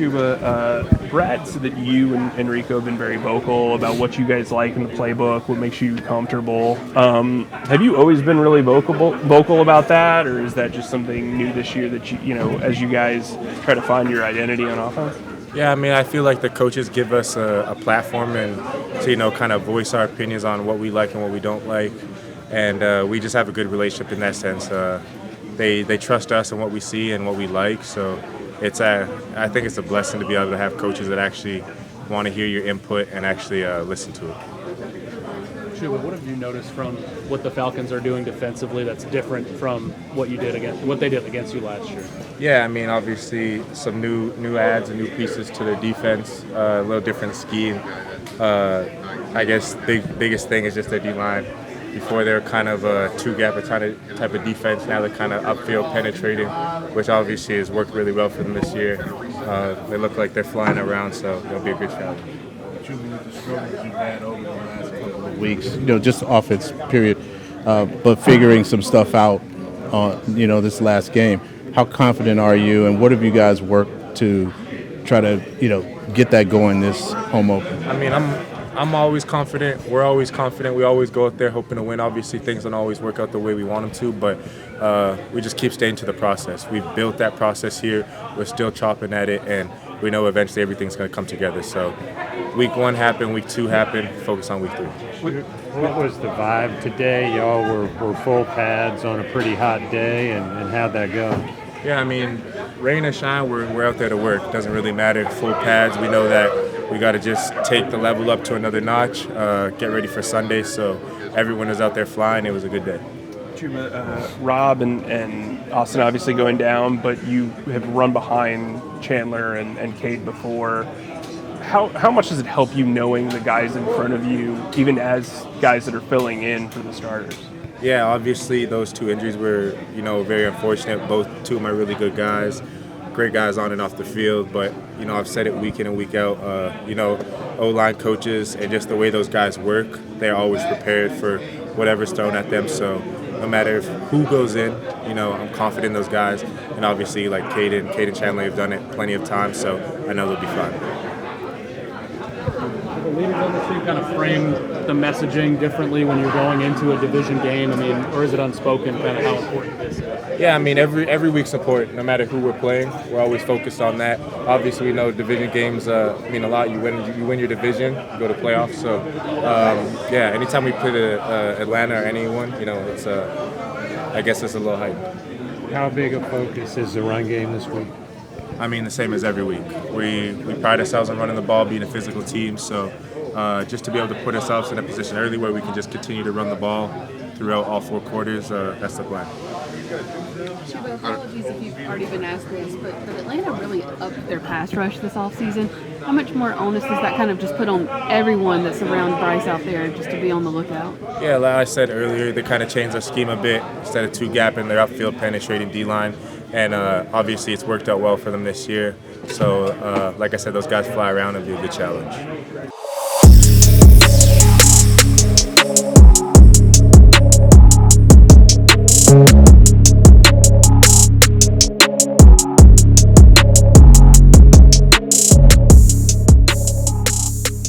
Chuba, Brad said that you and Enrico have been very vocal about what you guys like in the playbook, what makes you comfortable. Have you always been really vocal about that, or is that just something new this year that you know, as you guys try to find your identity on offense? Yeah, I mean, I feel like the coaches give us a platform and to, kind of voice our opinions on what we like and what we don't like. And we just have a good relationship in that sense. They trust us and what we see and what we like. So I think it's a blessing to be able to have coaches that actually want to hear your input and actually listen to it. Chuba, what have you noticed from what the Falcons are doing defensively that's different from what they did against you last year? Yeah, I mean, obviously some new adds and new pieces to their defense, a little different scheme. I guess the biggest thing is just their D-line. Before they were kind of a two-gap type of defense. Now they're kind of upfield penetrating, which obviously has worked really well for them this year. They look like they're flying around, so they'll be a good challenge. With the struggles you've had over the last couple of weeks, just offense period, but figuring some stuff out on, this last game. How confident are you, and what have you guys worked to try to, get that going this home open? I mean, I'm always confident. We're always confident. We always go out there hoping to win. Obviously, things don't always work out the way we want them to, but we just keep staying to the process. We've built that process here. We're still chopping at it, and we know eventually everything's going to come together. So week 1 happened, week 2 happened, focus on week 3. What was the vibe today? Y'all were full pads on a pretty hot day, and how'd that go? Yeah, I mean, rain or shine, we're out there to work. It doesn't really matter. Full pads, we know that we got to just take the level up to another notch, get ready for Sunday. So everyone is out there flying. It was a good day. Rob and Austin obviously going down, but you have run behind Chandler and Cade before. How much does it help you knowing the guys in front of you, even as guys that are filling in for the starters? Yeah, obviously those 2 injuries were, very unfortunate. Both 2 of them are really good guys, great guys on and off the field. But, I've said it week in and week out, O-line coaches and just the way those guys work, they're always prepared for whatever's thrown at them. So no matter who goes in, I'm confident in those guys. And obviously, like Cade and Chandler have done it plenty of times, so I know they'll be fine. The leaders on the team kind of frame the messaging differently when you're going into a division game? I mean, or is it unspoken kind of how important this is? Yeah, I mean, every week's important. No matter who we're playing, we're always focused on that. Obviously, we know division games mean a lot. You win your division, you go to playoffs. So, yeah, anytime we play Atlanta or anyone, it's I guess it's a little heightened. How big a focus is the run game this week? I mean, the same as every week. We pride ourselves on running the ball, being a physical team. So just to be able to put ourselves in a position early where we can just continue to run the ball throughout all 4 quarters, that's the plan. Chuba, apologies if you've already been asked this, but Atlanta really upped their pass rush this offseason. How much more onus does that kind of just put on everyone that surrounds Bryce out there just to be on the lookout? Yeah, like I said earlier, they kind of changed their scheme a bit. Instead of 2-gapping, they're upfield penetrating D-line. And obviously it's worked out well for them this year. So, like I said, those guys fly around and be a good challenge.